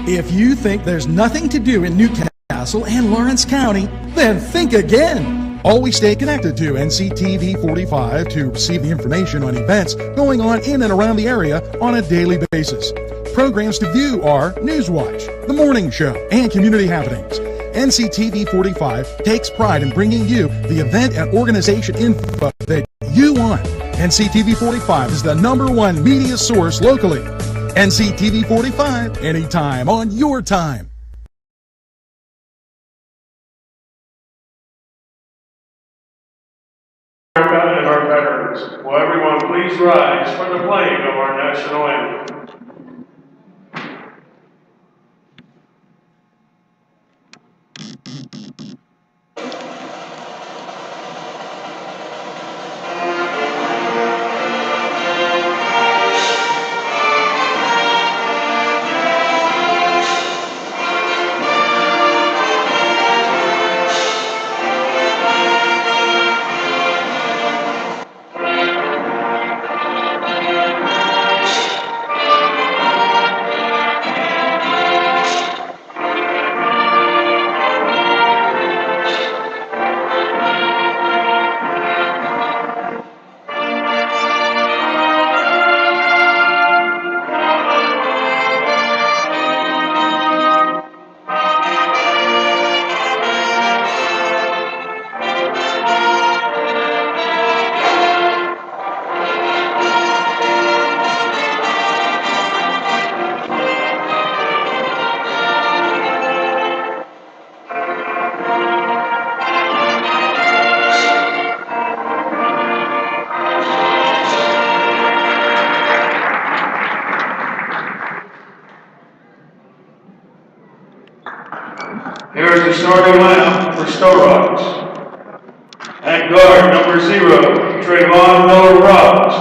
If you think there's nothing to do in Newcastle and Lawrence County, then think again. Always stay connected to NCTV45 to receive the information on events going on in and around the area on a daily basis. Programs to view are Newswatch, The Morning Show, and Community Happenings. NCTV45 takes pride in bringing you the event and organization info that you want. NCTV45 is the #1 media source locally. NCTV45, anytime on your time. And our veterans. Will everyone please rise for the playing of our national anthem? Here's the starting lineup for STO-ROX. At guard, number 0, Trayvon Miller-Robbs.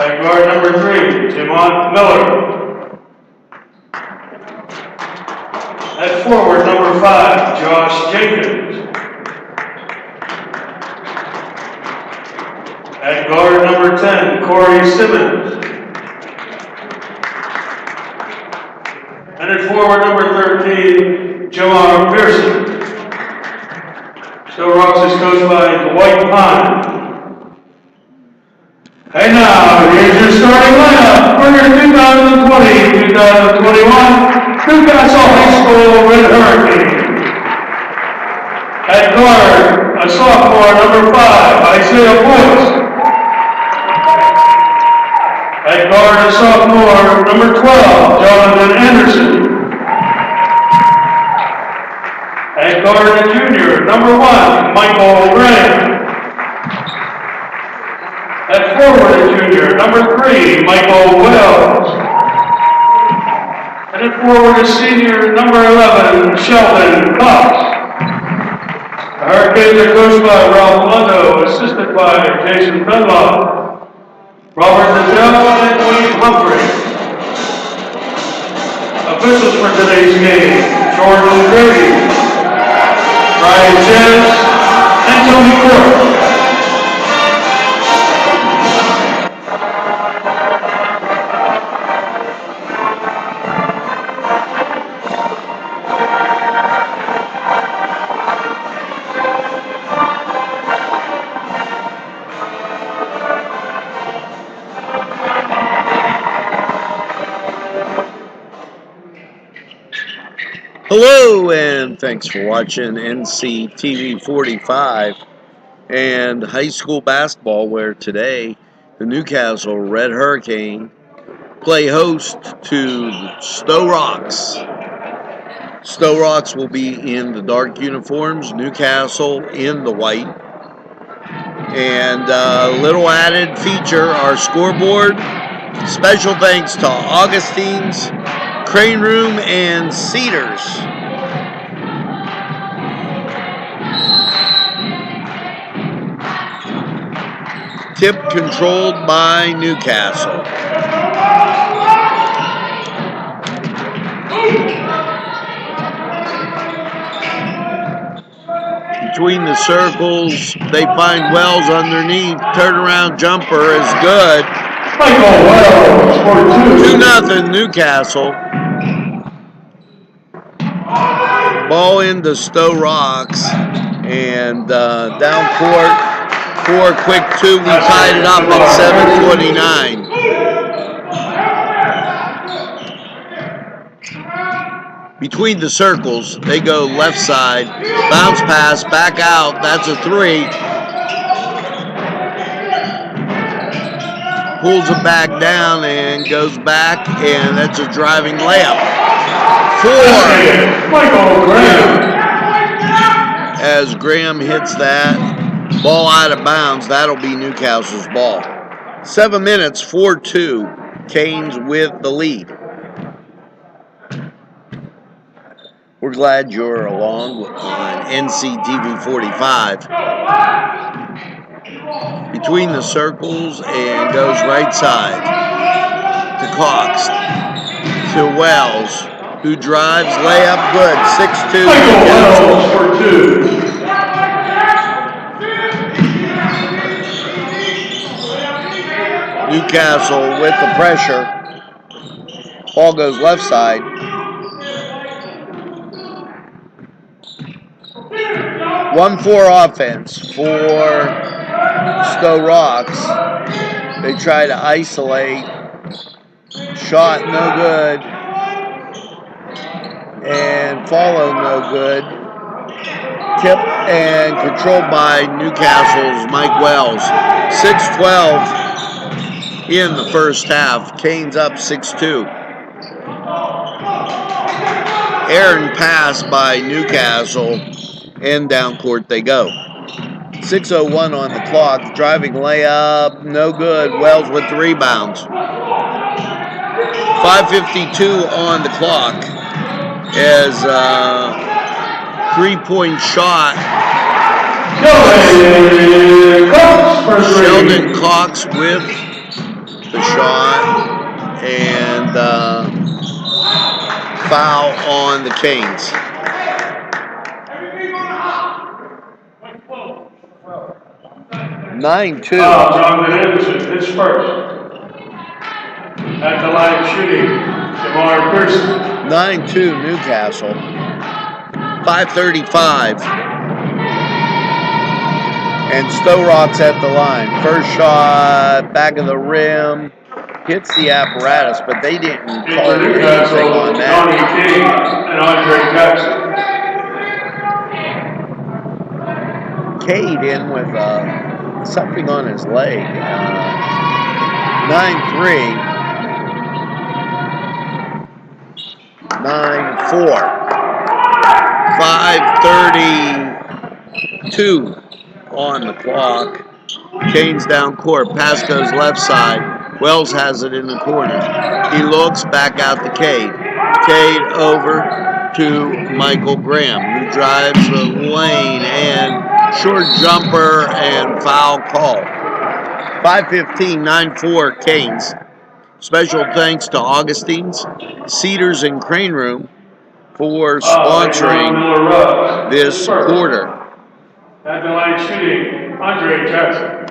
At guard, number 3, Timon Miller. At forward, number 5, Josh Jenkins. At guard, number 10, Corey Simmons. And at forward, number 13, Jamar Pearson. STO-ROX is coached by Dwight Pine. And now, here's your starting lineup for your 2020-2021 Newcastle High School Red Hurricane. At guard, a sophomore, number 5, Isaiah Boyce. At guard, a sophomore, number 12, Jonathan Anderson. At guard, a junior, number 1, Michael Graham. At forward, a junior, number 3, Michael Wells. And at forward, a senior, number 11, Sheldon Cox. The Hurricanes are coached by Ralph Lundo, assisted by Jason Fenlock, Robert Nichelle, and William Humphrey. Officials for today's game: Jordan Grady, Ryan Jens, and Tony Court. Hello, and thanks for watching NCTV45 and high school basketball, where today the Newcastle Red Hurricane play host to STO-ROX. STO-ROX will be in the dark uniforms, Newcastle in the white. And a little added feature, our scoreboard. Special thanks to Augustine's, Crane Room, and Cedars. Tip controlled by Newcastle. Between the circles, they find Wells underneath. Turnaround jumper is good. Michael Wells for 2. 2-0 Newcastle. Ball into STO-ROX. And down court for a quick 2. We tied it up at 7:29. Between the circles, they go left side, bounce pass, back out, that's a 3. Pulls it back down and goes back, and that's a driving layup. 4. Michael Graham. As Graham hits that, ball out of bounds, that'll be Newcastle's ball. 7 minutes, 4-2, Canes with the lead. We're glad you're along on NCTV45. Between the circles and goes right side to Cox, to Wells, who drives, layup good, 6-2. Wells for 2. Newcastle with the pressure. Ball goes left side. One-four offense for STO-ROX. They try to isolate. Shot no good. And follow no good. Tip and controlled by Newcastle's Mike Wells. 6-12 in the first half. Canes up 6-2. Aaron pass by Newcastle. And down court they go. 6:01 on the clock. Driving layup, no good. Wells with the rebounds. 5:52 on the clock. As three-point shot. Sheldon Cox with the shot. And foul on the Canes. Nine-two. Jonathan Anderson hits first. At the line shooting, DeMar Pearson. 9-2 Newcastle. 5:35. And STO-ROX at the line. First shot, back of the rim. Hits the apparatus, but they didn't call anything on that. Johnny King and Andre Jackson. Cade in with something on his leg. 9-3. 9-4. 5:32 on the clock. Canes down court. Pass goes left side. Wells has it in the corner. He looks back out to Cade. Cade over to Michael Graham, who drives the lane and short jumper and foul call. 5:15, 9-4 Canes. Special thanks to Augustine's, Cedars, and Crane Room for sponsoring this quarter. At the line shooting, Andre Jackson.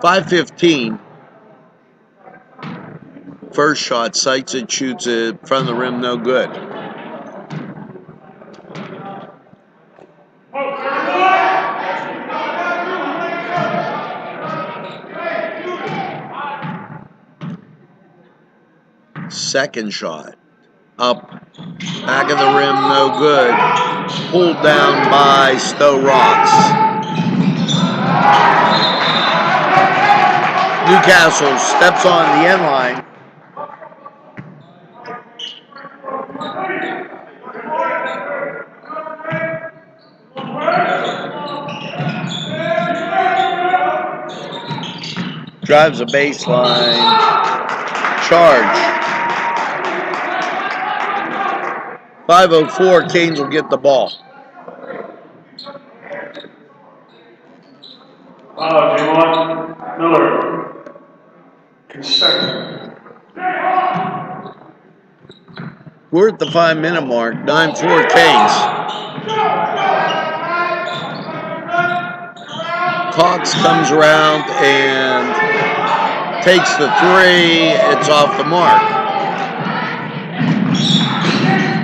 .515. First shot, sights it, shoots it, front of the rim, no good. Second shot, up, back of the rim, no good. Pulled down by STO-ROX. Newcastle steps on the end line. Drives a baseline. Charge. 5:04, Canes will get the ball. Jamon Miller. Second. We're at the 5-minute mark. 9-4 Canes. Cox comes around and takes the three. It's off the mark.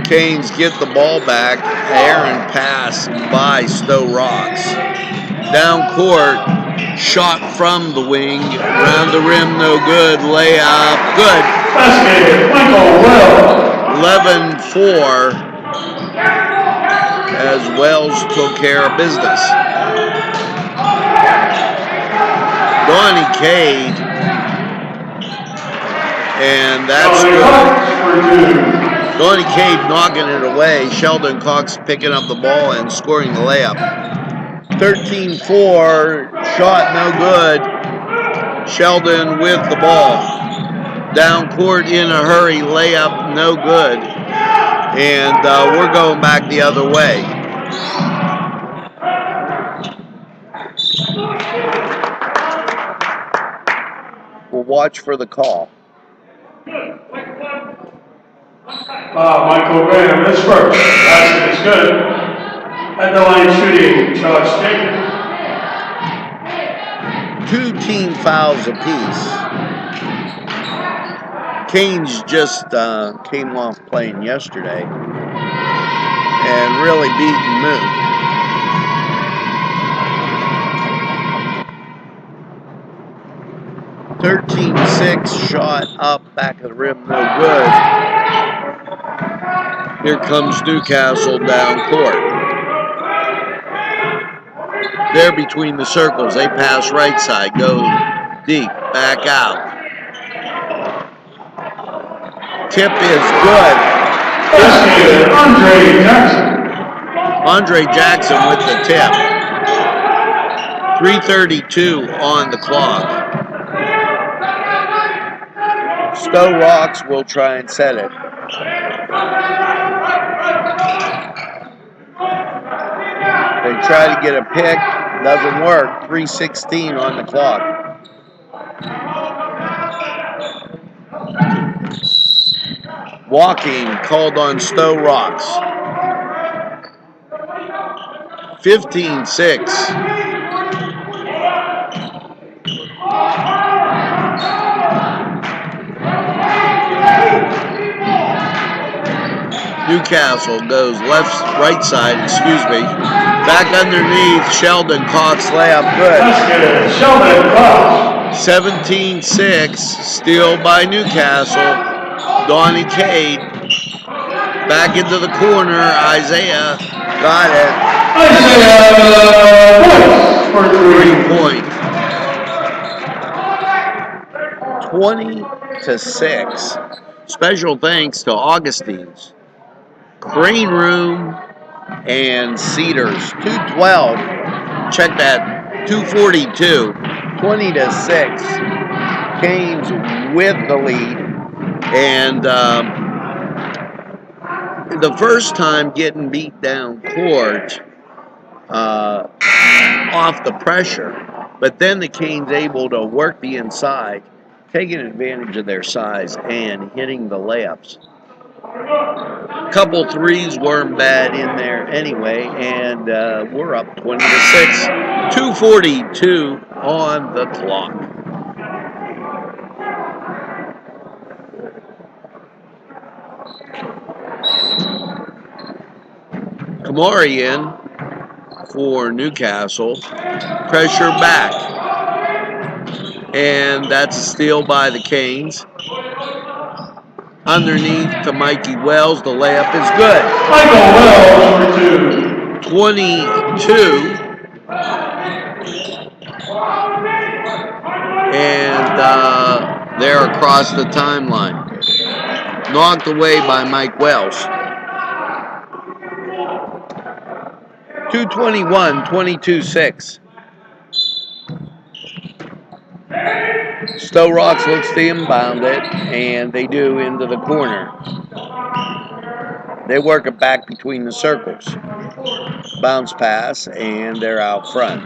Canes get the ball back. Errant pass by STO-ROX. Down court, shot from the wing. Round the rim, no good. Layup, good. Basket, Michael Wells. 11-4 as Wells took care of business. Donnie Cade, and that's good. Donnie Cade knocking it away. Sheldon Cox picking up the ball and scoring the layup. 13-4, shot no good. Sheldon with the ball. Down court in a hurry, layup no good. And we're going back the other way. We'll watch for the call. Michael Graham, this first. Basket is good. At the line shooting, Josh Jacob. 2 team fouls apiece. Canes just came off playing yesterday and really beaten Moon. .13-6 shot up back of the rim, no good. Here comes Newcastle down court. They're between the circles. They pass right side, go deep, back out. Tip is good. Andre Jackson. Andre Jackson with the tip. 3:32 on the clock. STO-ROX will try and set it. They try to get a pick, doesn't work. 3:16 on the clock. Walking called on STO-ROX. 15-6. Newcastle goes right side, back underneath. Sheldon Cox layup good. Sheldon Cox. 17-6, steal by Newcastle. Donnie Cade back into the corner. Isaiah got it. Isaiah for 3 point. 20-6. Special thanks to Augustine's, Crane Room, and Cedars. 212. Check that. 242. 20-6. Canes with the lead. And the first time getting beat down court off the pressure. But then the Canes able to work the inside, taking advantage of their size and hitting the layups. Couple threes weren't bad in there anyway, and we're up 20-6. 2:42 on the clock. Kamari in for Newcastle. Pressure back. And that's a steal by the Canes. Underneath to Mikey Wells. The layup is good. Michael Wells for 2. 22. And they're across the timeline. Knocked away by Mike Wells. 2:21, 22-6. STO-ROX looks to inbound it, and they do into the corner. They work it back between the circles. Bounce pass, and they're out front.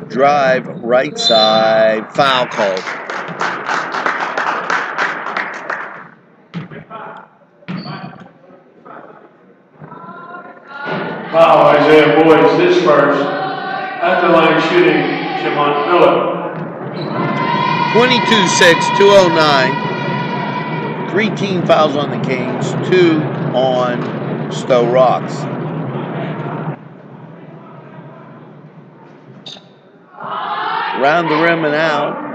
Drive, right side, foul called. Wow, Isaiah Boyce, this first. At the line shooting, Jamont Miller. 22-6, 209. 3 team fouls on the Canes, 2 on STO-ROX. Around the rim and out.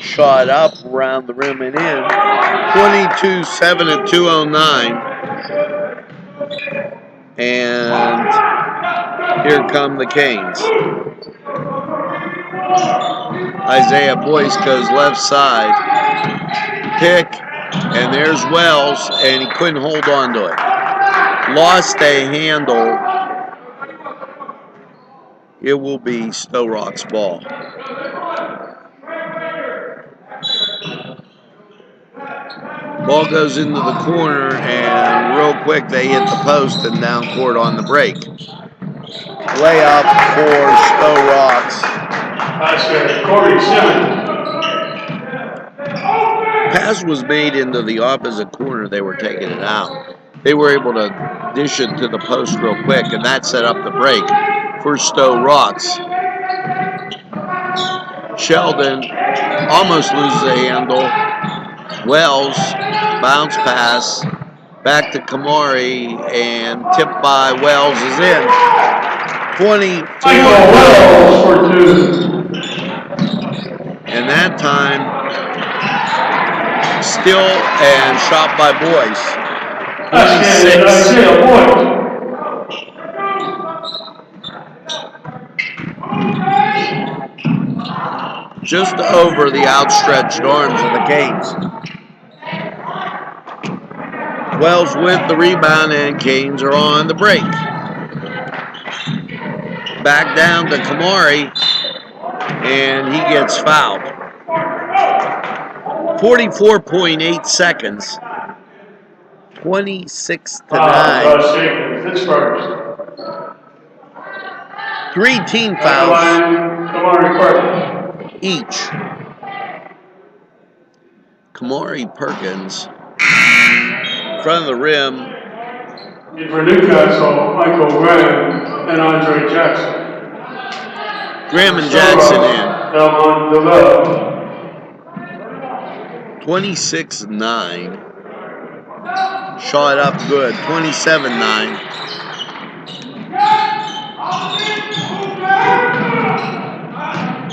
Shot up around the rim and in. 22-7 at 209. And here come the Canes. Isaiah Boyce goes left side. Pick, and there's Wells, and he couldn't hold on to it. Lost a handle. It will be STO-ROX ball. Ball goes into the corner, and real quick they hit the post and down court on the break. Layup for STO-ROX. Pass was made into the opposite corner. They were taking it out. They were able to dish it to the post real quick, and that set up the break for STO-ROX. Sheldon almost loses a handle. Wells, bounce pass, back to Kamari, and tipped by Wells is in. 24. Wells for 2. And that time, still and shot by Boyce. 26. Just over the outstretched arms of the Canes. Wells with the rebound, and Canes are on the break. Back down to Kamari, and he gets fouled. 44.8 seconds. 26-9. 3 team fouls each. Kamari Perkins, front of the rim. For Newcastle, Michael Graham and Andre Jackson. Graham and Jackson in. 26-9. Shot up good. 27-9.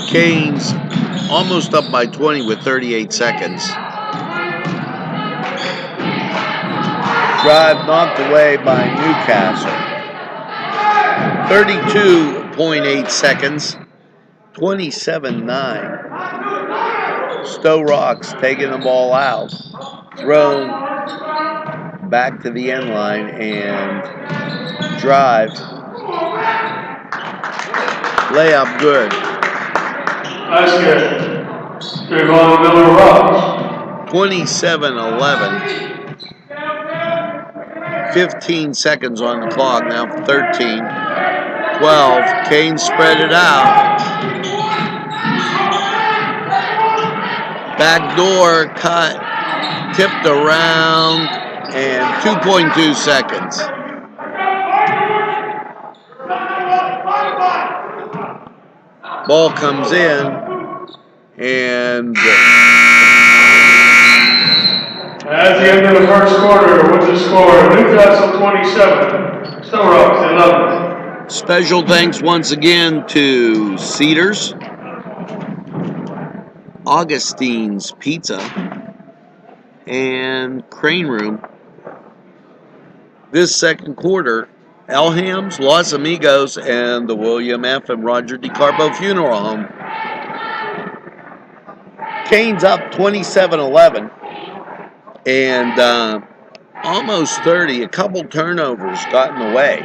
Canes almost up by 20 with 38 seconds. Drive knocked away by Newcastle. 32.8 seconds. 27-9. STO-ROX taking the ball out. Thrown back to the end line and drive. Layup good. That's good. Trayvon Miller-Ross. 27-11. 15 seconds on the clock now for 13. 12. Canes spread it out. Back door cut. Tipped around. And 2.2 seconds. Ball comes in. And at the end of the first quarter, with the score, Newcastle 27, STO-ROX 11. Special thanks once again to Cedars, Augustine's Pizza, and Crane Room. This second quarter, Elham's, Los Amigos, and the William F. and Roger DeCarbo Funeral Home. Canes up 27-11. And almost 30, a couple turnovers got in the way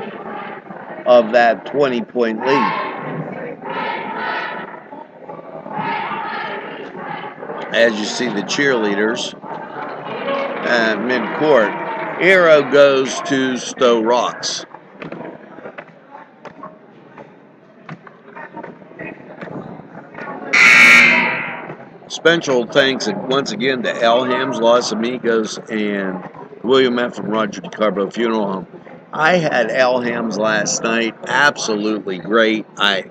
of that 20-point lead. As you see the cheerleaders at midcourt. Arrow goes to STO-ROX. Special thanks once again to Al Hams, Los Amigos, and William F. and Roger DeCarbo Funeral Home. I had Al Hams last night. Absolutely great. I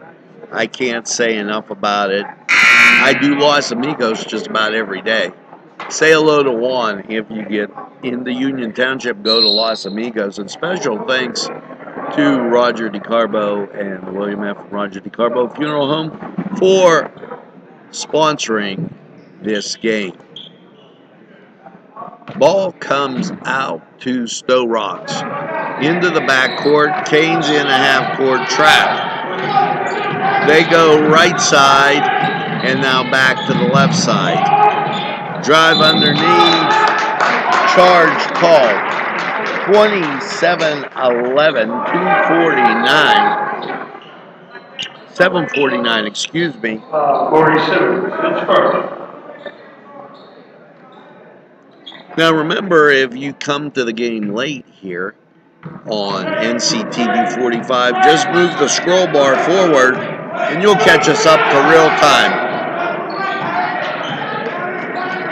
can't say enough about it. I do Los Amigos just about every day. Say hello to Juan if you get into Union Township. Go to Los Amigos. And special thanks to Roger DeCarbo and William F. and Roger DeCarbo Funeral Home for sponsoring this game. Ball comes out to STO-ROX. Into the backcourt. Canes in a half-court trap. They go right side and now back to the left side. Drive underneath. Charge called. 27-11, 2:49. 7:49, excuse me. Corey Simmons, that's first. Now remember, if you come to the game late here on NCTV45, just move the scroll bar forward and you'll catch us up to real time.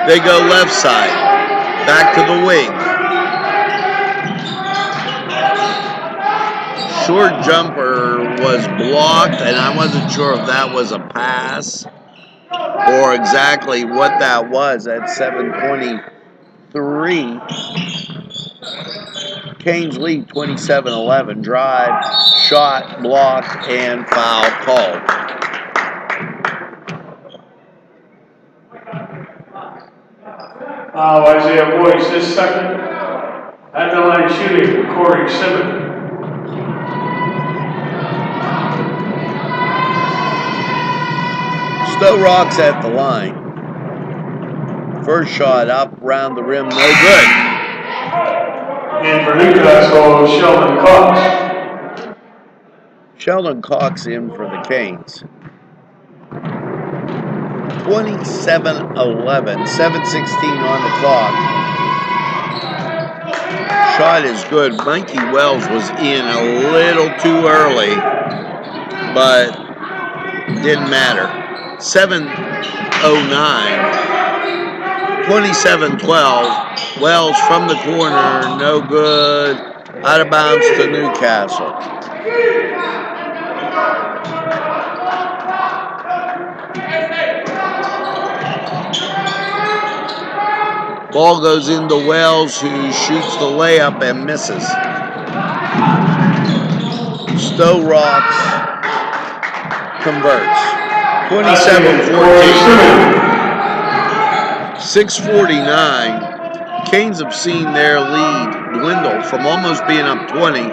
They go left side, back to the wing. Short jumper was blocked, and I wasn't sure if that was a pass or exactly what that was at 7:23. Canes lead 27-11. Drive, shot, blocked, and foul called. Isaiah Boyce, his second. At the line shooting, Corey Simmons. STO-ROX at the line. First shot up, round the rim, no good. And for Newcastle, Sheldon Cox. Sheldon Cox in for the Canes. 27-11, 7:16 on the clock. Shot is good. Mikey Wells was in a little too early, but didn't matter. 7:09, 27-12. Wells from the corner, no good. Out of bounds to Newcastle. Ball goes into Wells, who shoots the layup and misses. STO-ROX converts. 27-14. 6:49. Canes have seen their lead dwindle from almost being up 20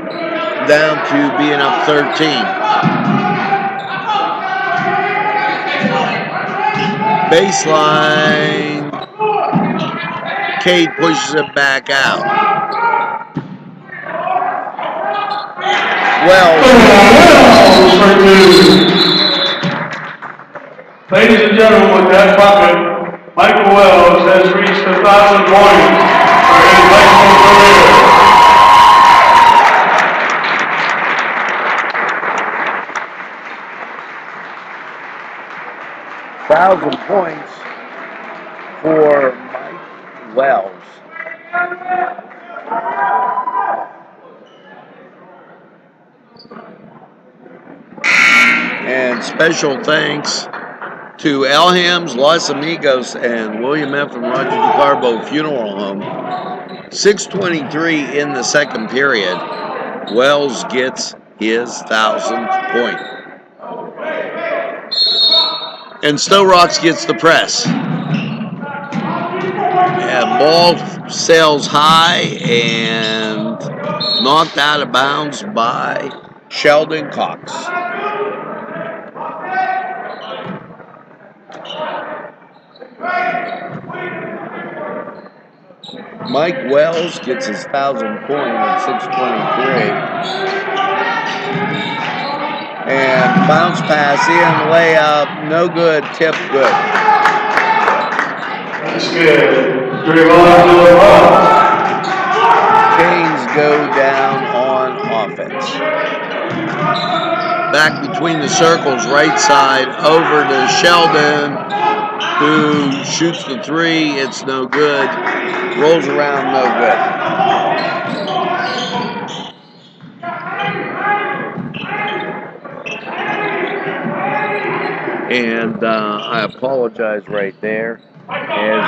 down to being up 13. Baseline. Cade pushes it back out. Wells. Ladies and gentlemen, with that bucket, Michael Wells has reached 1,000 points for his high school career. 1,000 points for Mike Wells. And special thanks to Al Hams, Los Amigos, and William F. and Roger DeCarbo Funeral Home. 6:23 in the second period. Wells gets his 1,000th point. And STO-ROX gets the press. And ball sails high and knocked out of bounds by Sheldon Cox. Mike Wells gets his 1,000th point at 6:23. And bounce pass in, layup, no good, tip good. That's good. Canes go down on offense. Back between the circles, right side, over to Sheldon. who shoots the three. It's no good. Rolls around, no good. And I apologize right there. As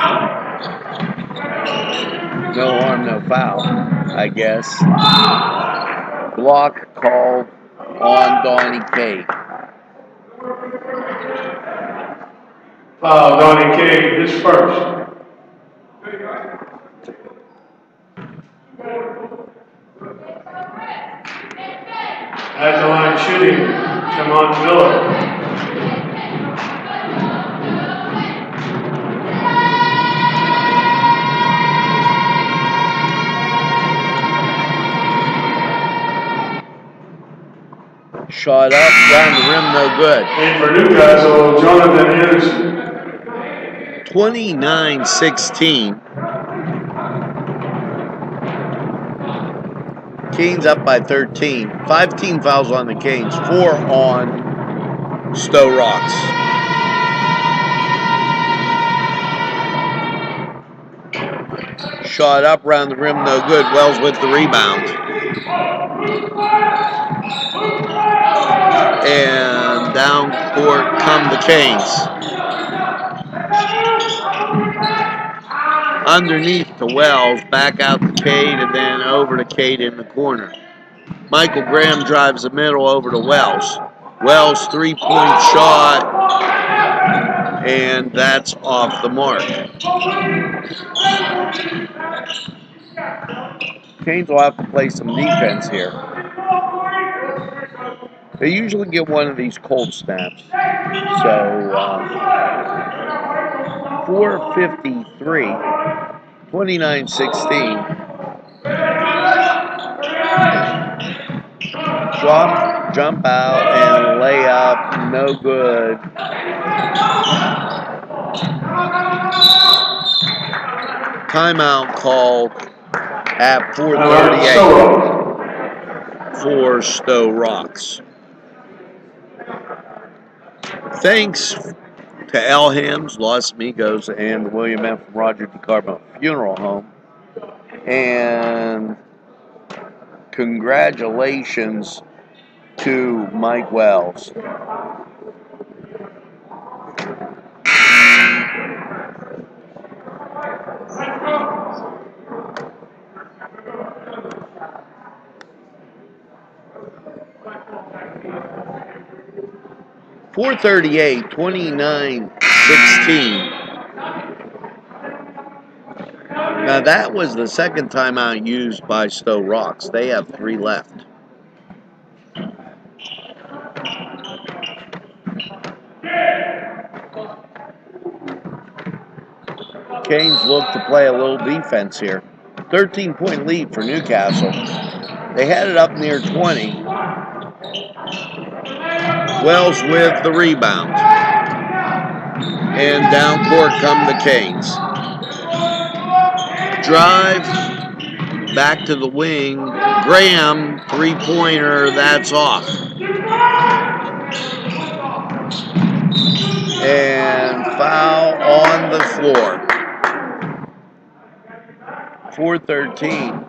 no harm, no foul, I guess. Block called on Donnie Cade. Foul, Donnie Cade, his first. At the line shooting, Jamon Miller. Shot up, round the rim, no good. And for Newcastle, Jonathan Anderson. 29-16. Canes up by 13. 5 team fouls on the Canes, 4 on STO-ROX. Shot up, round the rim, no good. Wells with the rebound. And down court come the Canes. Underneath to Wells, back out to Cade, and then over to Cade in the corner. Michael Graham drives the middle over to Wells. Wells' three-point shot, and that's off the mark. Canes will have to play some defense here. They usually get one of these cold snaps. So, 4:53, 29-16. Jump out and layup, no good. Timeout called at 4:38 for STO-ROX. Thanks to Elham's, Los Amigos, and the William F. Roger DeCarbo Funeral Home. And congratulations to Mike Wells. .438, 29-16. Now that was the second timeout used by STO-ROX. They have 3 left. Canes look to play a little defense here. 13-point lead for Newcastle. They had it up near 20. Wells with the rebound. And down court come the Canes. Drive back to the wing. Graham, three-pointer, that's off. And foul on the floor. 4:13.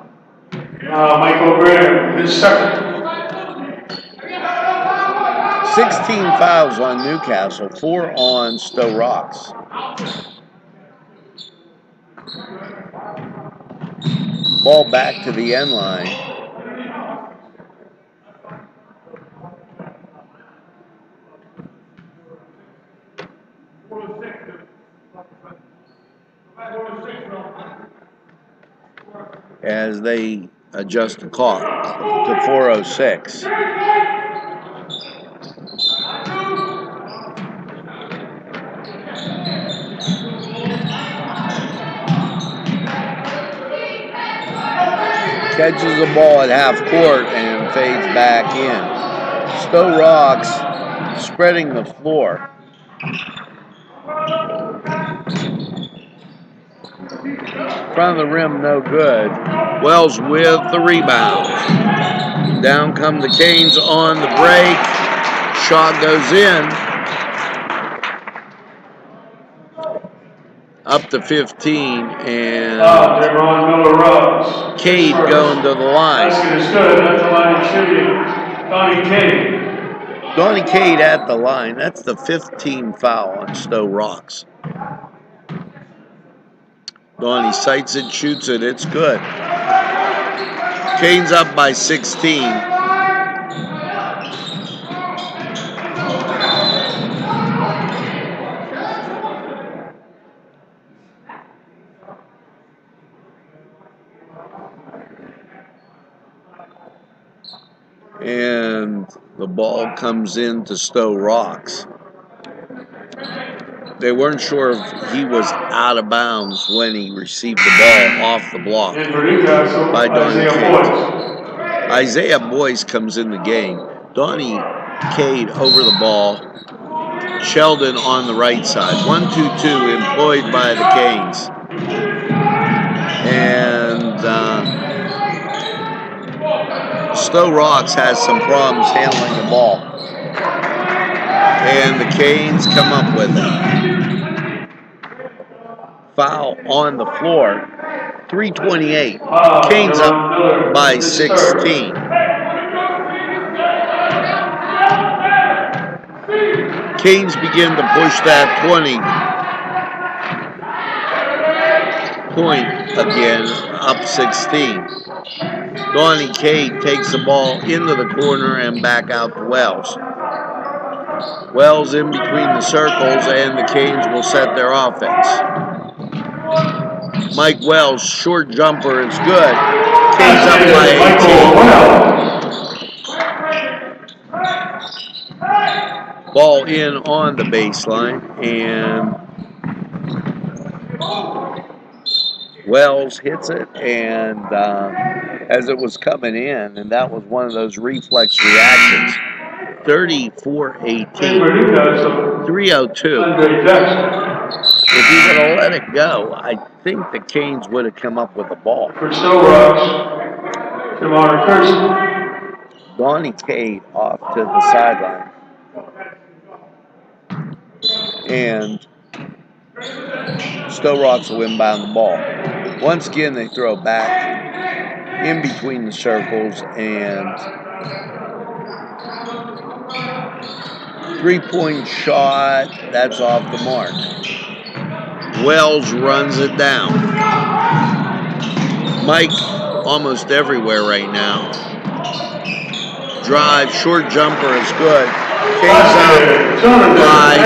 Michael Graham, his second. 16 fouls on Newcastle, 4 on STO-ROX. Ball back to the end line. As they adjust the clock to 4:06. Catches the ball at half court and fades back in. STO-ROX spreading the floor. Front of the rim, no good. Wells with the rebound. Down come the Canes on the break. Shot goes in. up to 15, and Javon Miller-Ruggs. Cade going to the line. Basket is good. At the line shooting. Donnie Cade. Donnie Cade at the line. That's the 15th foul on STO-ROX. Donnie sights it, shoots it. It's good. Cade's up by 16. And the ball comes into STO-ROX. They weren't sure if he was out of bounds when he received the ball off the block by Donnie Cade. Isaiah Boyce comes in the game. Donnie Cade over the ball. Sheldon on the right side. 1-2-2 employed by the Canes. And STO-ROX has some problems handling the ball. And the Canes come up with it. Foul on the floor. 3:28. Canes up by 16. Canes begin to push that 20-point again, up 16. Donnie Cade takes the ball into the corner and back out to Wells. Wells in between the circles, and the Canes will set their offense. Mike Wells, short jumper, is good. Canes up by 18. Ball in on the baseline, and Wells hits it, and as it was coming in, and that was one of those reflex reactions. 34-18. 3:02. If he would have let it go, I think the Canes would have come up with the ball. For STO-ROX, Donnie Cade off to the sideline. And STO-ROX will inbound the ball. Once again, they throw back in between the circles, and three-point shot, that's off the mark. Wells runs it down. Mike almost everywhere right now. Drive, short jumper is good. Canes up by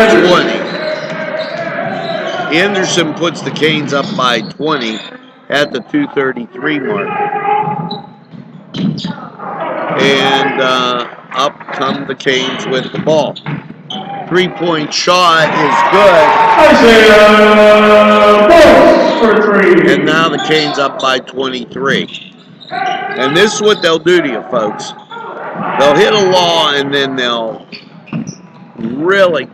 20. Anderson puts the Canes up by 20 at the 2:33 mark. And up come the Canes with the ball. Three-point shot is good. for 3. And now the Canes up by 23. And this is what they'll do to you, folks. They'll hit a law, and then they'll really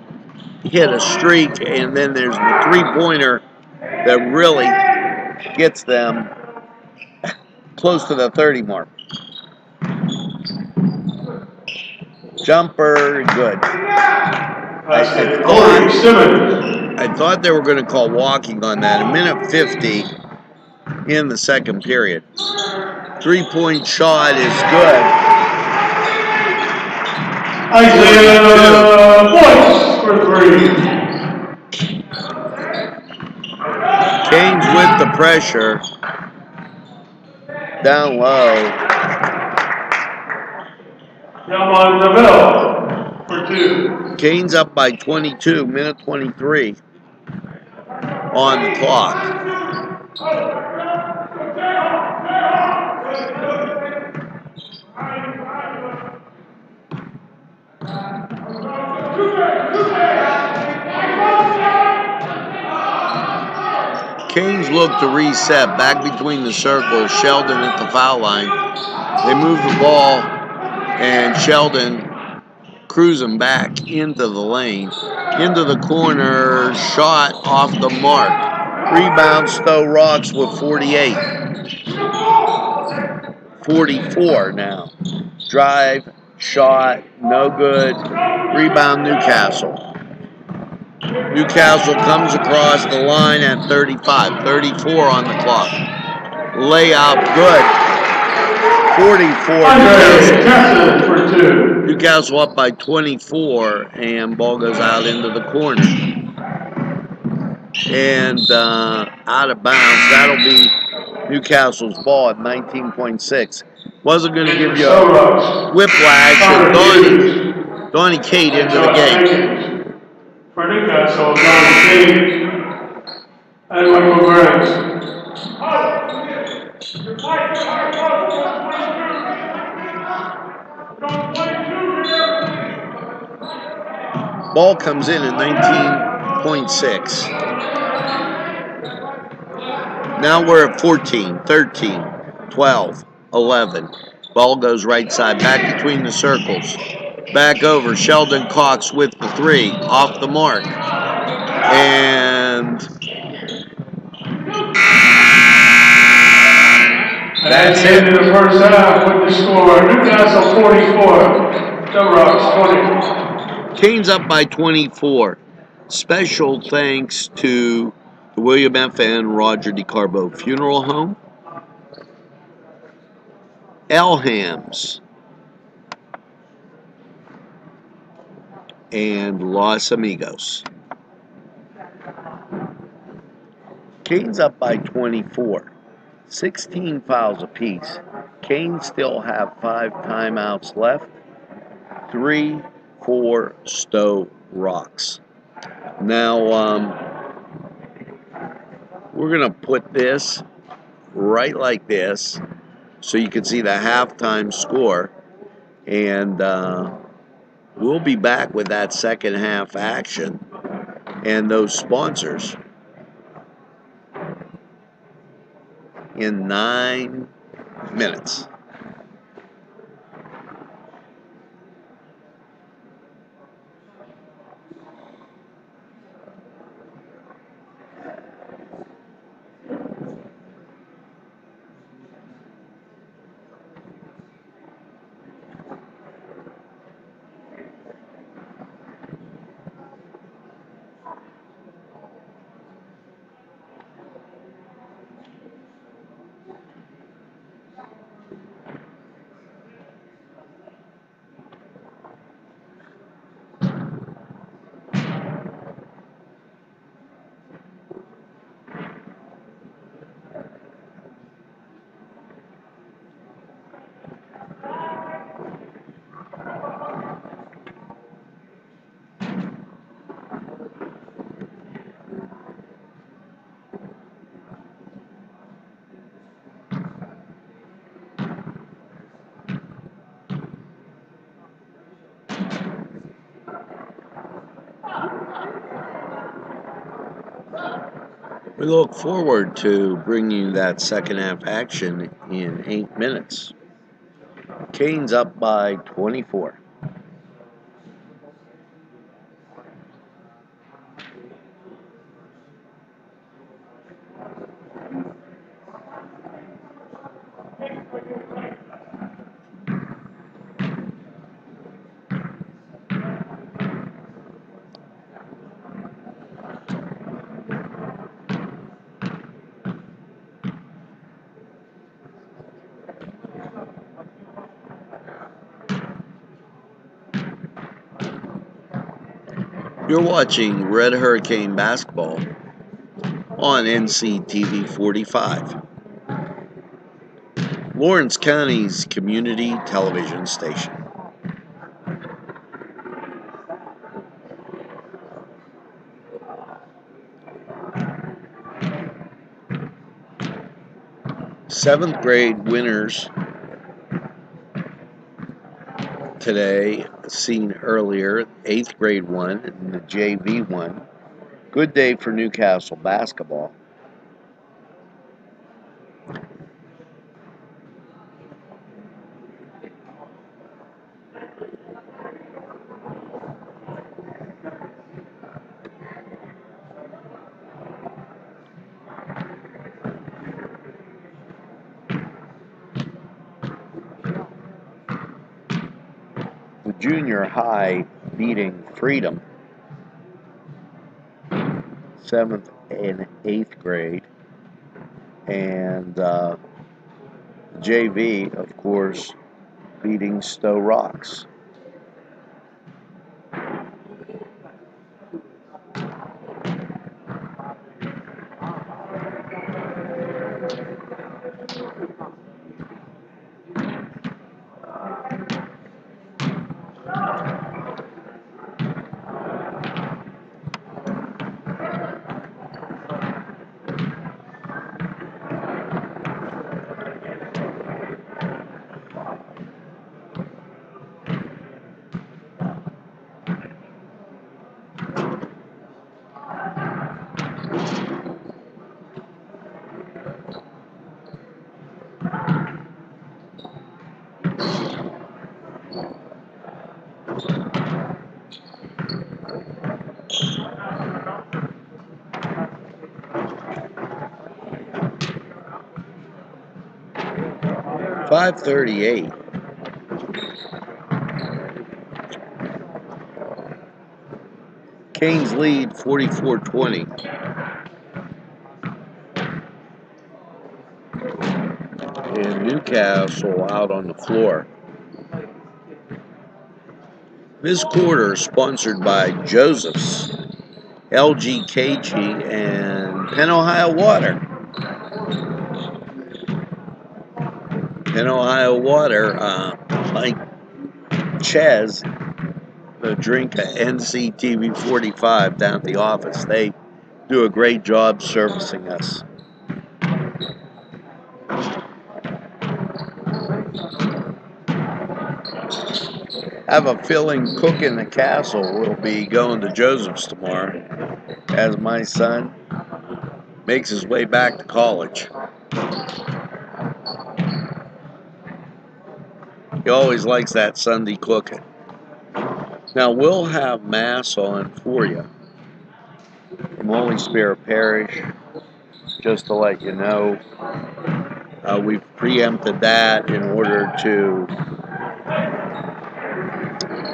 hit a streak, and then there's the three-pointer that really gets them close to the 30 mark. Jumper, good. I thought they were going to call walking on that. 1:50 in the second period. Three-point shot is good. For 3. Canes with the pressure. Down low. for 2. Canes up by 22, 1:23 on the clock. Canes look to reset back between the circles. Sheldon at the foul line. They move the ball, and Sheldon cruising back into the lane. Into the corner, shot off the mark. Rebound, STO-ROX with 48. 44 now. Drive, shot, no good. Rebound, Newcastle. Newcastle comes across the line at 35, 34 on the clock. Layup, good. 44 Newcastle. For two. Newcastle up by 24, and ball goes out into the corner. And out of bounds. That'll be Newcastle's ball at 19.6. Wasn't going to give you a whiplash, and Donnie Kate into the gate. For Newcastle, Donnie Kate and Michael Grimes. Ball comes in at 19.6. Now we're at 14, 13, 12, 11. Ball goes right side, back between the circles. Back over, Sheldon Cox with the three, off the mark. And that's it. In the first half with the score, Newcastle 44, STO-ROX 20. Canes up by 24. Special thanks to the William F. and Roger DeCarbo Funeral Home, Elham's, and Los Amigos. Canes up by 24. 16 fouls apiece. Canes still have 5 timeouts left. 3 for STO-ROX. Now, we're going to put this right like this so you can see the halftime score. And we'll be back with that second half action and those sponsors in 9 minutes. We look forward to bringing you that second half action in 8 minutes. Canes up by 24. You're watching Red Hurricane Basketball on NCTV45, Lawrence County's community television station. Seventh grade winners today, seen earlier. 8th grade won and the JV won. Good day for Newcastle basketball. The junior high beating Freedom 7th and 8th grade. And JV, of course, beating STO-ROX. .538. Canes lead 44-20. And Newcastle out on the floor. This quarter is sponsored by Joseph's, LGKG, and Penn Ohio Water. Penn Ohio Water, like Ches, the drink at NCTV45 down at the office. They do a great job servicing us. I have a feeling Cook in the Castle will be going to Joseph's tomorrow as my son makes his way back to college. He always likes that Sunday cooking. Now, we'll have Mass on for you from Holy Spirit Parish, just to let you know. We've preempted that in order to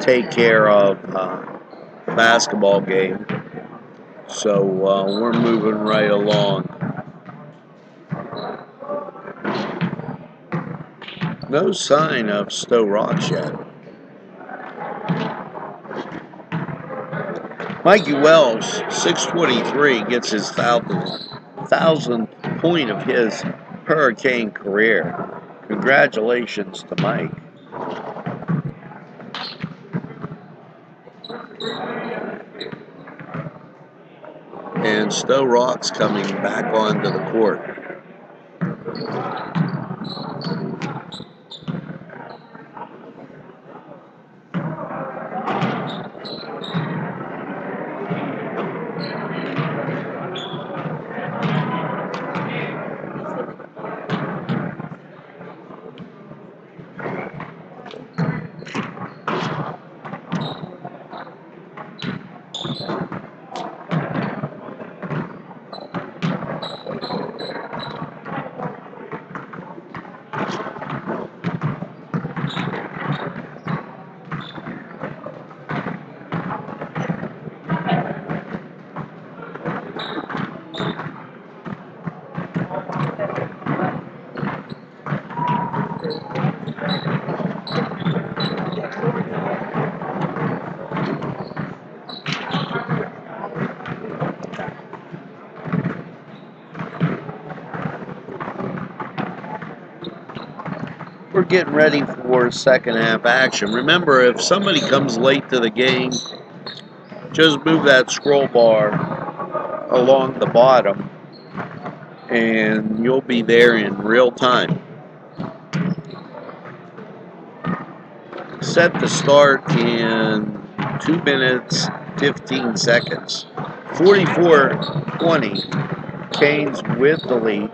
take care of the basketball game. So we're moving right along. No sign of STO-ROX yet. Mikey Wells, 623, gets his 1,000th point of his Hurricane career. Congratulations to Mike. And STO-ROX coming back onto the court. We're getting ready for second half action. Remember, if somebody comes late to the game, just move that scroll bar along the bottom and you'll be there in real time. Set to start in 2 minutes, 15 seconds. 44-20, Canes with the lead.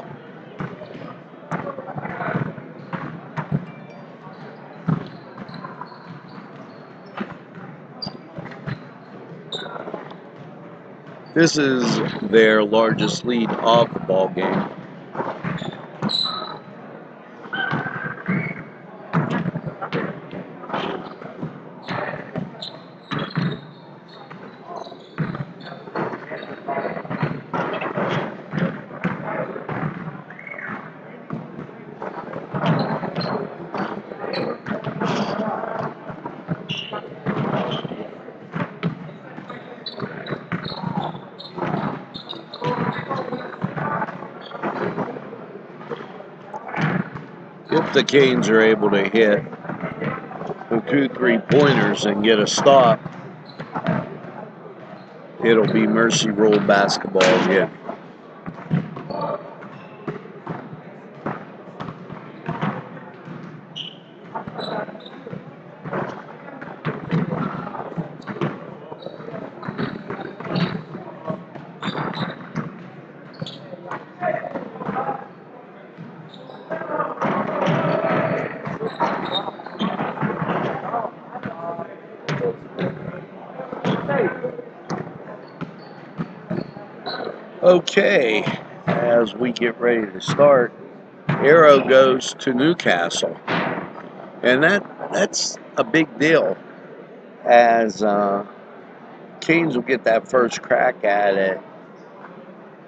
This is their largest lead of the ball game. if the Canes are able to hit the 2 3-pointers and get a stop, it'll be Mercy Roll basketball again. Okay, as we get ready to start, arrow goes to Newcastle, and that's a big deal, as Canes will get that first crack at it.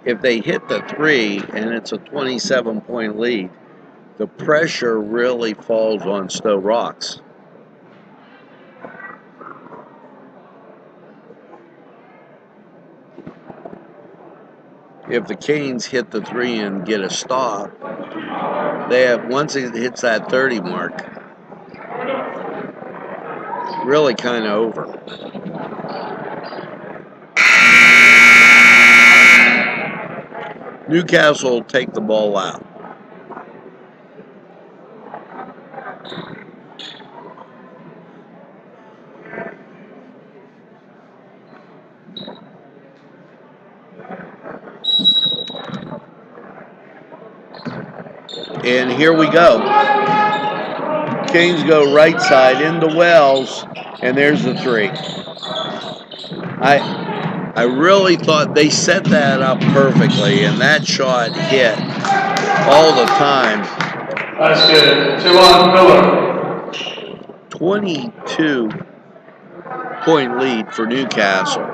If they hit the 3 and it's a 27-point lead, the pressure really falls on STO-ROX. If the Canes hit the 3 and get a stop, they have, once it hits that 30 mark, really kind of over. Newcastle will take the ball out. And here we go. Canes go right side into Wells, and there's the 3. I really thought they set that up perfectly, and that shot hit all the time. That's good. 2 on Miller. 22-point lead for Newcastle.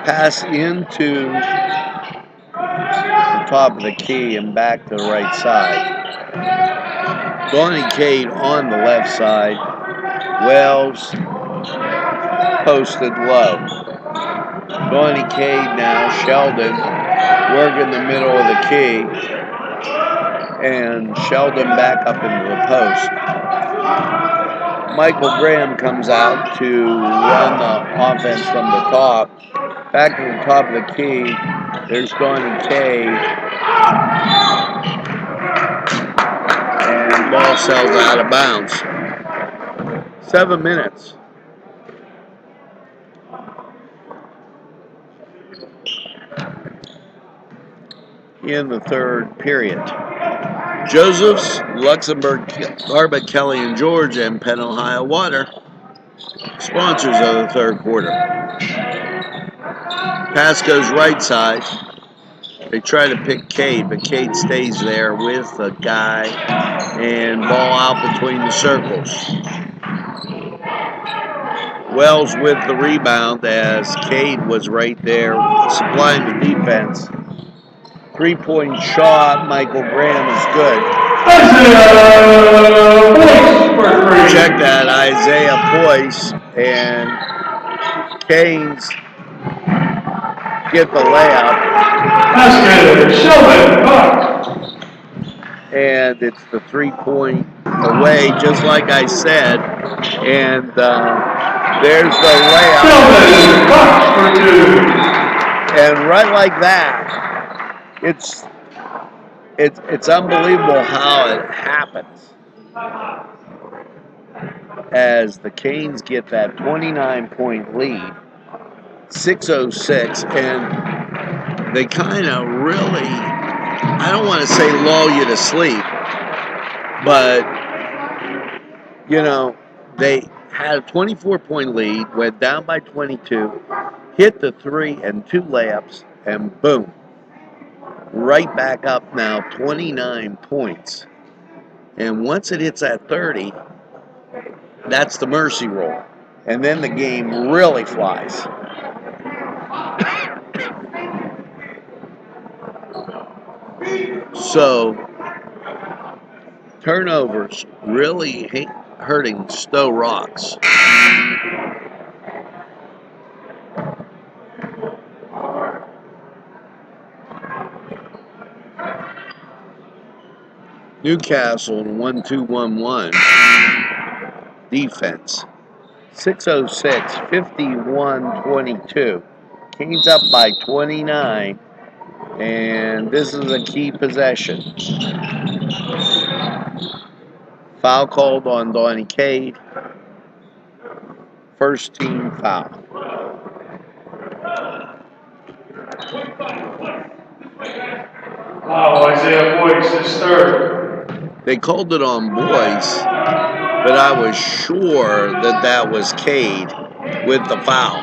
Pass into the top of the key and back to the right side. Donnie Cade on the left side. Wells posted low. Donnie Cade now. Sheldon working the middle of the key. And Sheldon back up into the post. Michael Graham comes out to run the offense from the top. Back to the top of the key. There's Donnie Cade. And ball sails out of bounds. 7 minutes. In the third period. Joseph's, Luxembourg, Garbutt, Kelly and George, and Penn Ohio Water, sponsors of the third quarter. Pass goes right side. They try to pick Cade, but Cade stays there with the guy, and ball out between the circles. Wells with the rebound as Cade was right there supplying the defense. 3-point shot, Michael Graham is good. Check that, Isaiah Poise, and Canes get the layup. And it's the 3-point away, just like I said. And there's the layup. And right like that, it's unbelievable how it happens. As the Canes get that 29-point lead, 6:06, and they kind of really, I don't want to say lull you to sleep, but, you know, they had a 24-point lead, went down by 22, hit the 3 and 2 layups, and boom. Right back up now, 29 points. And once it hits that 30, that's the mercy roll. And then the game really flies. So, turnovers really hurting STO-ROX. Newcastle in 1-2-1-1 defense. 6:06, 51-22. Canes up by 29, and this is a key possession. Foul called on Donnie Cade. First team foul. Wow, Isaiah Boyce is third. They called it on Boyce, but I was sure that was Cade with the foul.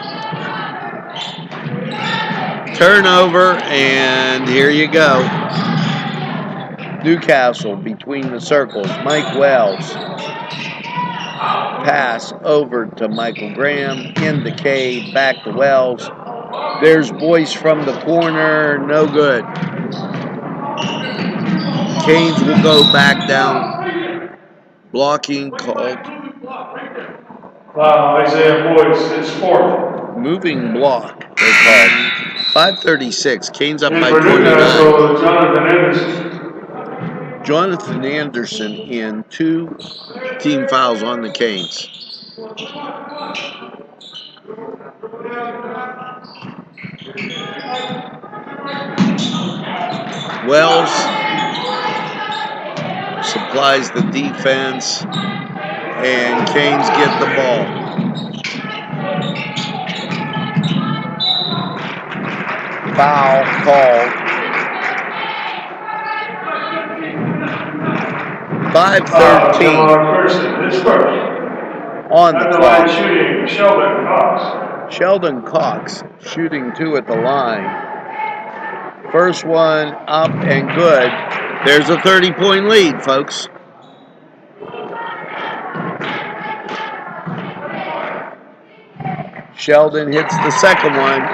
Turnover, and here you go. Newcastle between the circles. Mike Wells. Pass over to Michael Graham. Into Cade. Back to Wells. There's Boyce from the corner. No good. Canes will go back down. Blocking called. Wow, Isaiah Boyce is fourth. Moving block, they called. 5:36. Canes up And by for 29. Newcastle, Jonathan Anderson. Jonathan Anderson in 2 team fouls on the Canes. Wells supplies the defense, and Canes get the ball. Foul called. 5:13 on the clock. Shooting, Sheldon Cox. Sheldon Cox shooting 2 at the line. First one up and good. There's a 30-point lead, folks. Sheldon hits the second one.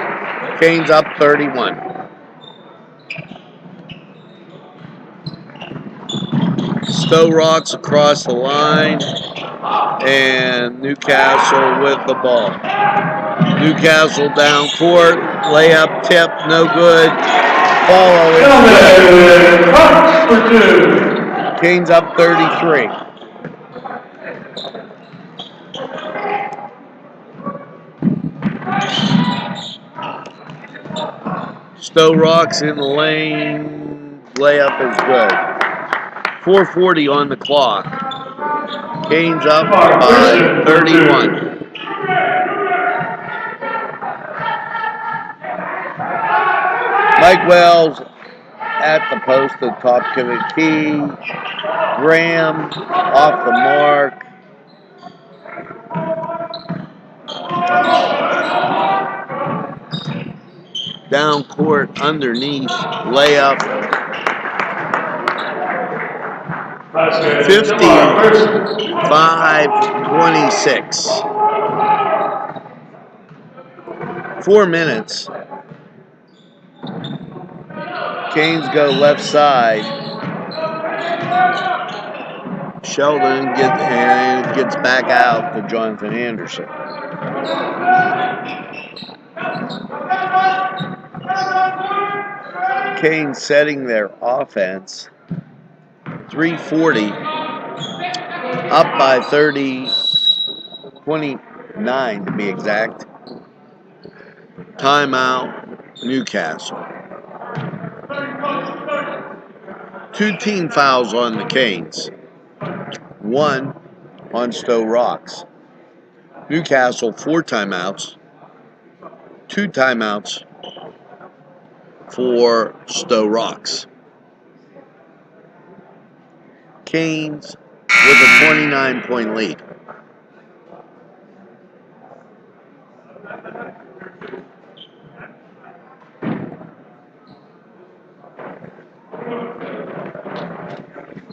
Canes up 31. STO-ROX across the line, and Newcastle with the ball. Newcastle down court, layup tip, no good. Follow is good. Canes up 33. STO-ROX in the lane, layup is good. 4:40 on the clock. Canes up by 31. Mike Wells at the post, the top of the key. Graham off the mark. Down court, underneath, layup. 55-26. 4 minutes. Canes go left side. Sheldon gets back out to Jonathan Anderson. Canes setting their offense. 3:40. Up by 29 to be exact. Timeout, Newcastle. 2 team fouls on the Canes. 1 on STO-ROX. Newcastle 4 timeouts. 2 timeouts for STO-ROX. Canes with a 29-point lead.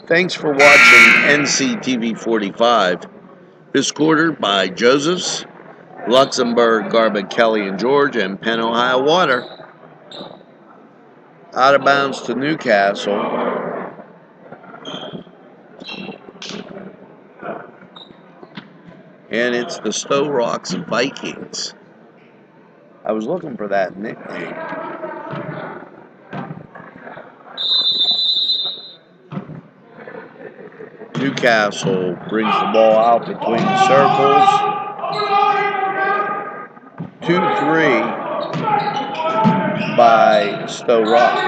Thanks for watching NCTV45. This quarter by Josephs, Luxembourg, Garbutt, Kelly, and George, and Penn, Ohio Water. Out of bounds to Newcastle. And it's the STO-ROX Vikings. I was looking for that nickname. Newcastle brings the ball out between circles. 2-3 by STO-ROX.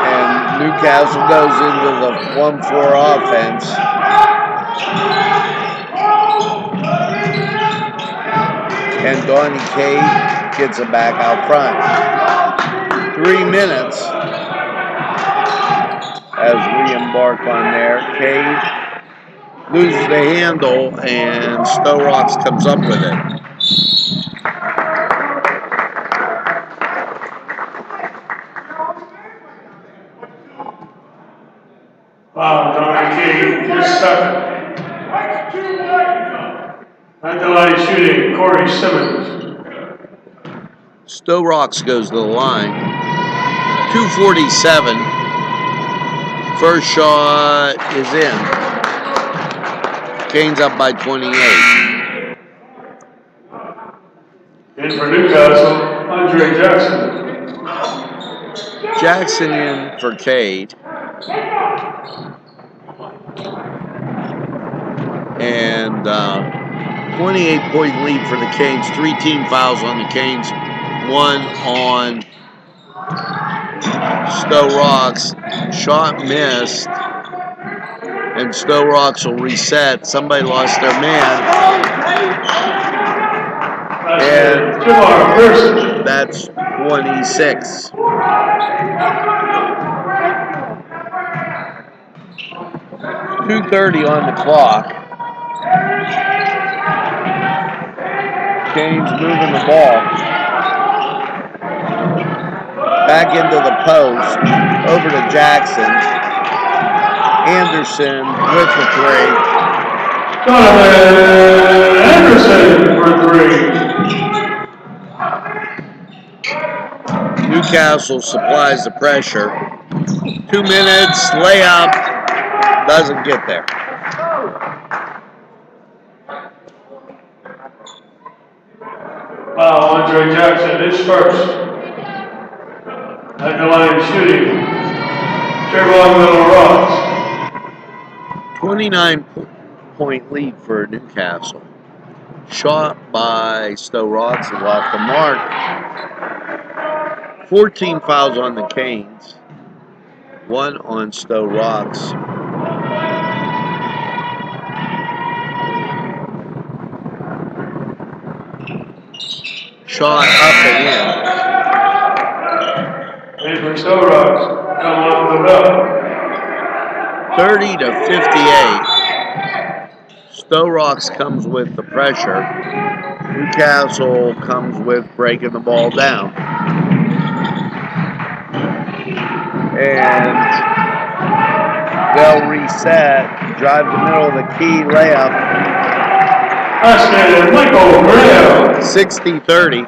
And Newcastle goes into the 1-4 offense. And Donnie Cade gets it back out front. 3 minutes as we embark on there. Cade loses the handle and STO-ROX comes up with it. Wow, Donnie Cade, you're stuck. At the line shooting, Corey Simmons. STO-ROX goes to the line. 2:47. First shot is in. Canes up by 28. In for Newcastle, Andre Jackson. Jackson in for Cade. And 28-point lead for the Canes. 3 team fouls on the Canes. 1 on STO-ROX. Shot missed. And STO-ROX will reset. Somebody lost their man. And that's 26. .230 on the clock. Canes moving the ball. Back into the post. Over to Jackson. Anderson with the 3. Donovan Anderson for 3. Newcastle supplies the pressure. 2 minutes, layup, doesn't get there. Wow, Andre Jackson is first. At the line shooting, Trevor Rocks. 29-point lead for Newcastle. Shot by STO-ROX is off the mark. 14 fouls on the Canes. 1 on STO-ROX. Shot up and in. And for STO-ROX, come off the bell. 30-58. STO-ROX comes with the pressure. Newcastle comes with breaking the ball down. And they'll reset, drive the middle of the key, layup. Basket, Michael Graham. 60-30.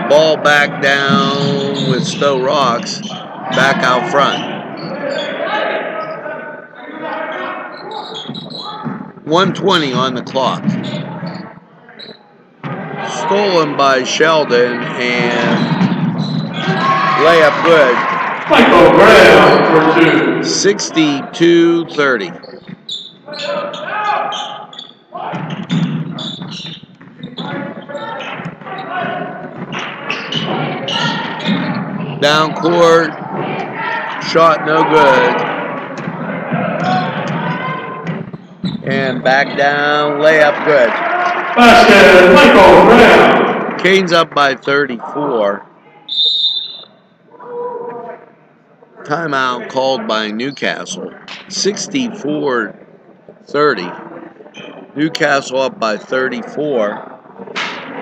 Ball back down with STO-ROX, back out front. 1:20 on the clock. Stolen by Sheldon and layup good. Michael Graham for 2. 62-30. Down court, shot no good. And back down, layup good. Basket, Michael Graham. Canes up by 34. Timeout called by Newcastle. 64-30. Newcastle up by 34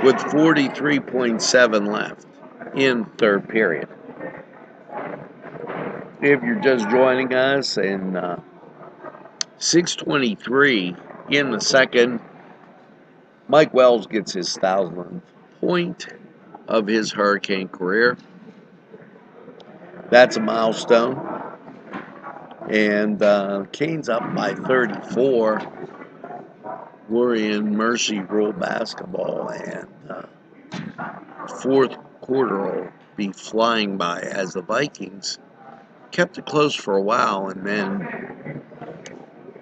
with 43.7 left in third period. If you're just joining us, and 6:23 in the second, Mike Wells gets his 1,000th point of his Hurricane career. That's a milestone. And Canes up by 34. Lorien Mercy Rule basketball, and fourth quarter will be flying by as the Vikings kept it close for a while, and then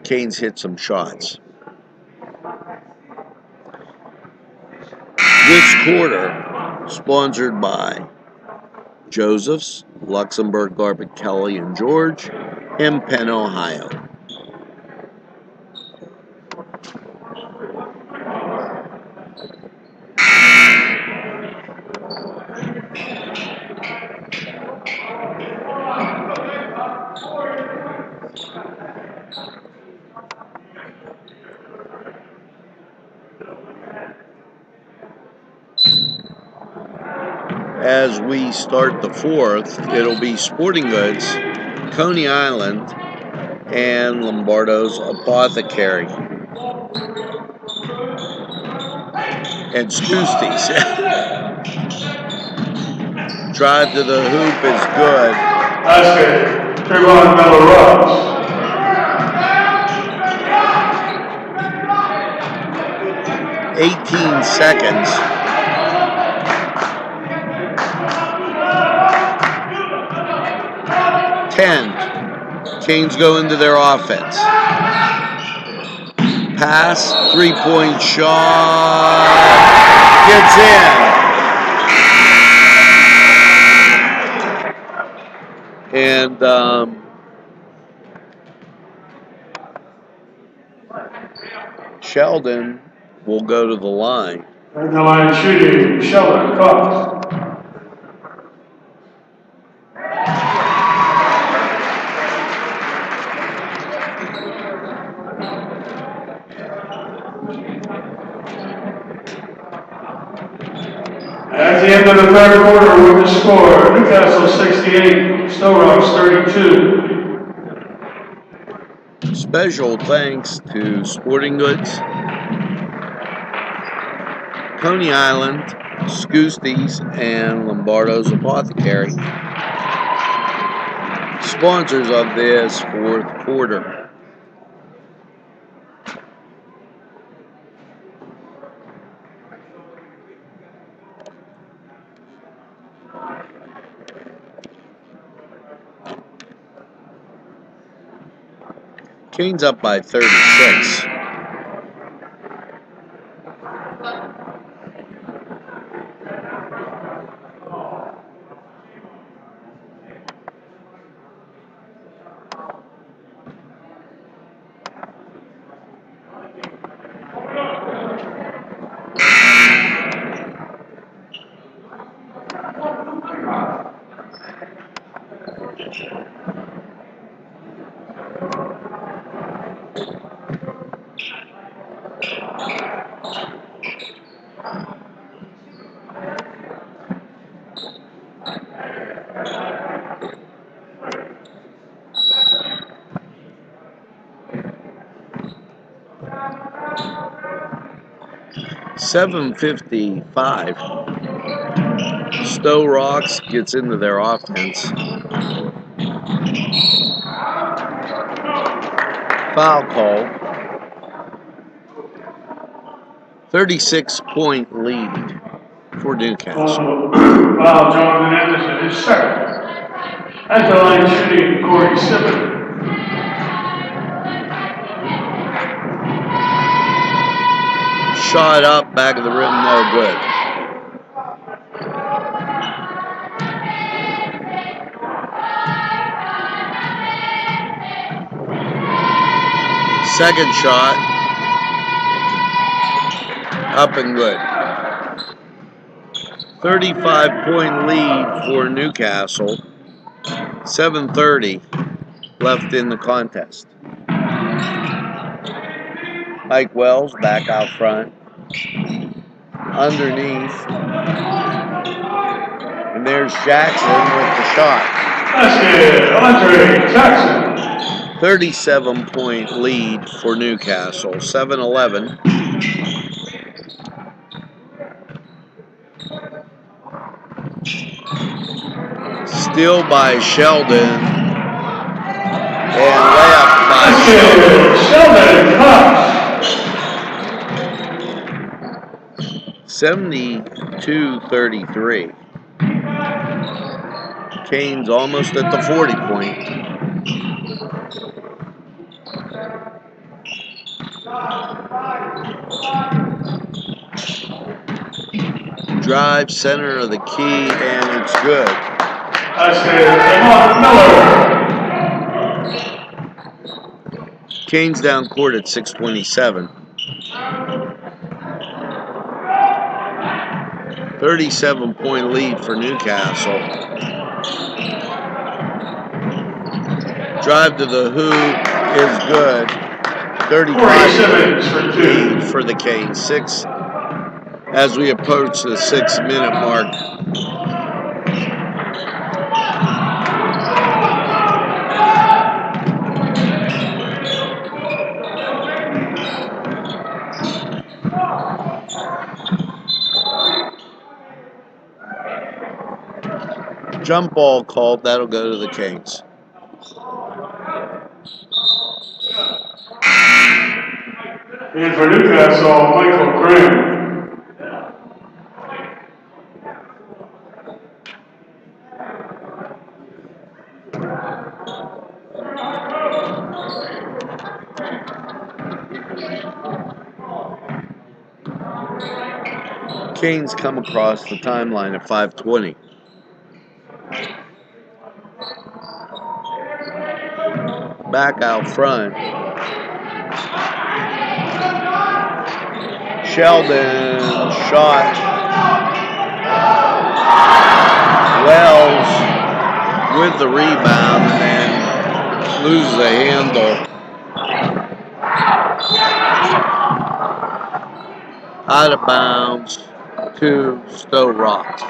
Canes hit some shots. This quarter, sponsored by Joseph's, Luxembourg Garbett, Kelly and George, in Penn, Ohio. As we start the fourth, it'll be Sporting Goods, Coney Island, and Lombardo's Apothecary. And Scoosties. Drive to the hoop is good. Basket, Trayvon Miller-Ross. 18 seconds. Canes go into their offense. Pass, three-point shot, gets in. And Sheldon will go to the line. At the line shooting, Sheldon Cox. At the end of the third quarter, with the score, Newcastle 68, STO-ROX 32. Special thanks to Sporting Goods, Coney Island, Scoosties, and Lombardo's Apothecary, sponsors of this fourth quarter. Canes up by 36. .755. STO-ROX gets into their offense. Foul call. 36-point lead for Newcastle. Foul, Jonathan Anderson is second. At the line shooting, Corey Simmons. Shot up, back of the rim, no good. Second shot, up and good. 35-point lead for Newcastle. 7:30 left in the contest. Mike Wells back out front. Underneath. And there's Jackson with the shot. Basket, Andre Jackson. 37-point lead for Newcastle. 7-11. Steal by Sheldon. And layup by Sheldon. Sheldon Cox. 72-33. Canes almost at the 40-point. Drive center of the key, and it's good. Canes down court at 6:27. 37-point lead for Newcastle. Drive to the hoop is good. 35 lead for the Canes. 6 as we approach the 6-minute mark. Jump ball called. That'll go to the Canes. And for Newcastle, Michael Graham. Canes come across the timeline at 5:20. Back out front. Sheldon shot. Wells with the rebound and then loses the handle. Out of bounds to STO-ROX.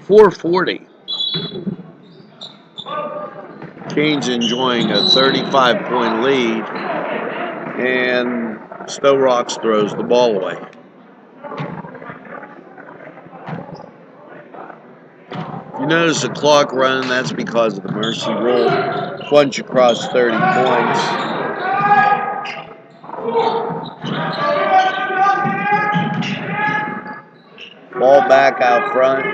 .440. Canes enjoying a 35-point lead, and STO-ROX throws the ball away. If you notice the clock running, that's because of the mercy rule. Once you cross 30 points, ball back out front.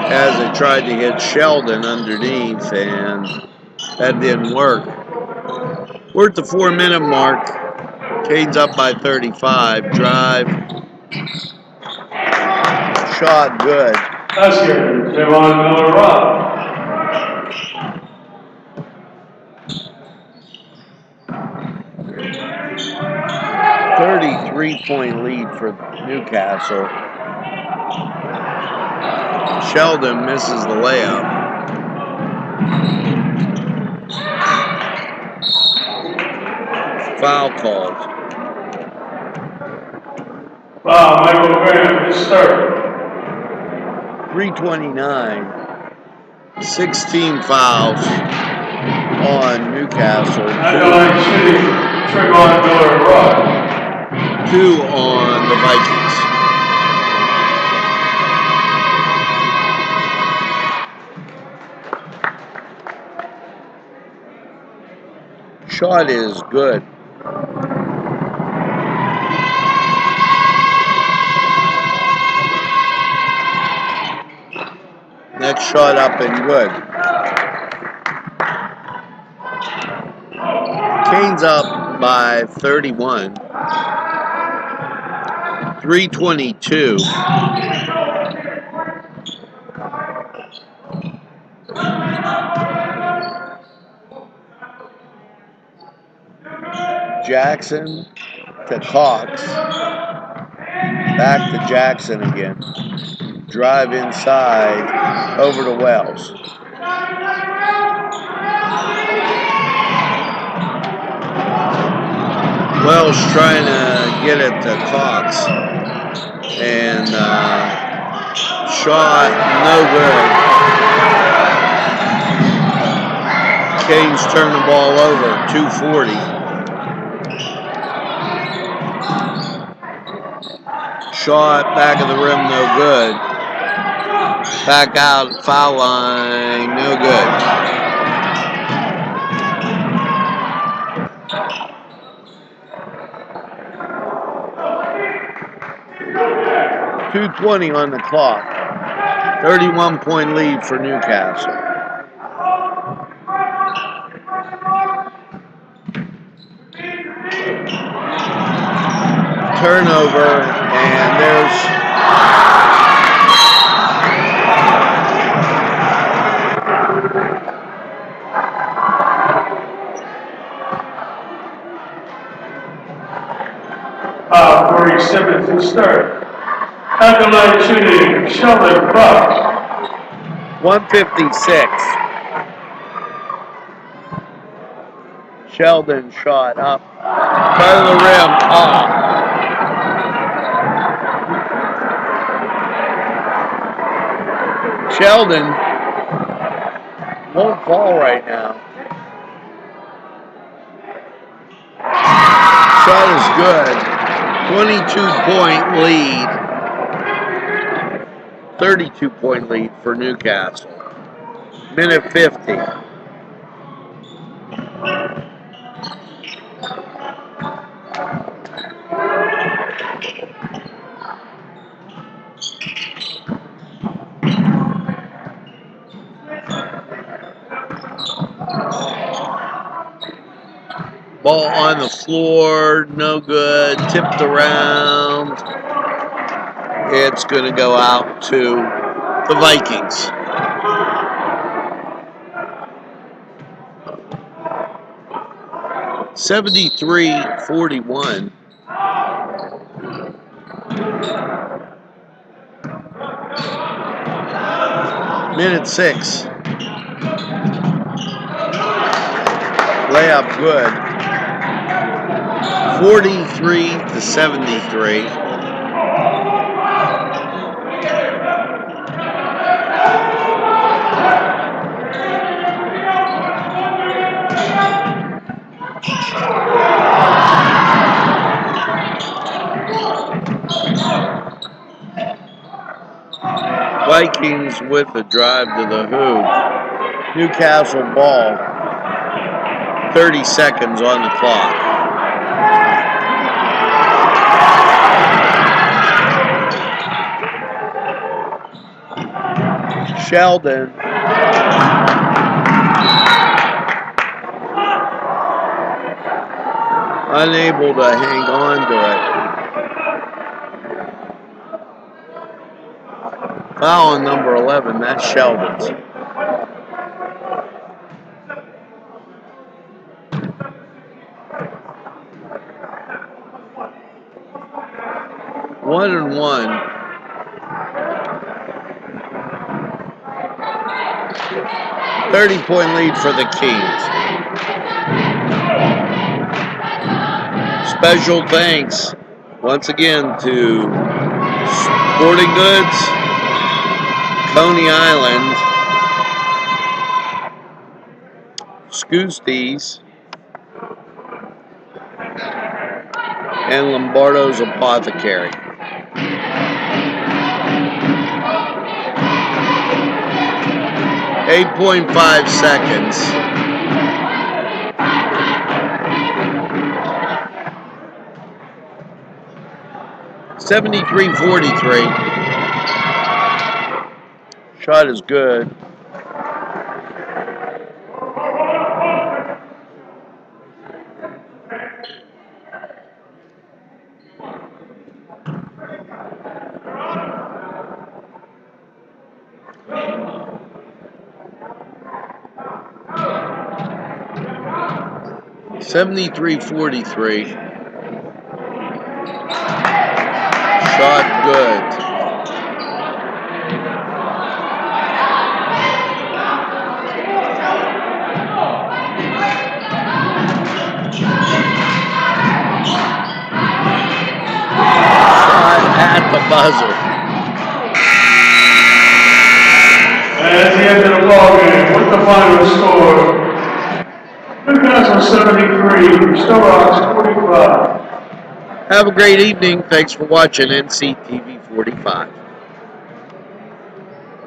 As they tried to hit Sheldon underneath, and that didn't work. We're at the 4-minute mark. Canes up by 35. Drive. Shot good. That's good. Javon Miller-Robb. 33-point lead for Newcastle. Sheldon misses the layup. Foul called. Wow, Michael Graham, his third. 3:29. 16 fouls on Newcastle. Adelaide City, Trayvon Miller-Robb. 2 on the Vikings. Shot is good. Next shot up and good. Canes up by 31. 3:22. Jackson to Cox. Back to Jackson again. Drive inside, over to Wells. Wells trying to get it to Cox. And shot, no good. Canes turn the ball over, 2:40. Shot, back of the rim, no good. Back out, foul line, no good. .220 on the clock. 31-point lead for Newcastle. Turnover, and there's For a 7th start. At the line shooting, Sheldon Fox. 156. Sheldon shot up. By the rim, off. Sheldon won't fall right now. Shot is good. 22-point lead. 32-point lead for Newcastle. Minute 50. Ball on the floor, no good, tipped around. It's going to go out to the Vikings. (73-41). Minute 6. Layup good. 43-73. Vikings with the drive to the hoop. Newcastle ball. 30 seconds on the clock. Sheldon. Unable to hang on to it. Foul on number 11, that's Sheldon's. One and one. .30-point lead for the Kings. Special thanks once again to Sporting Goods, Coney Island, Scoosties, and Lombardo's Apothecary. .5 seconds. .73-43. Shot is good. .73-43. Shot good. Shot at the buzzer. And at the end of the ballgame, with the final score, Newcastle 73, STO-ROX 45. Have a great evening. Thanks for watching NCTV45.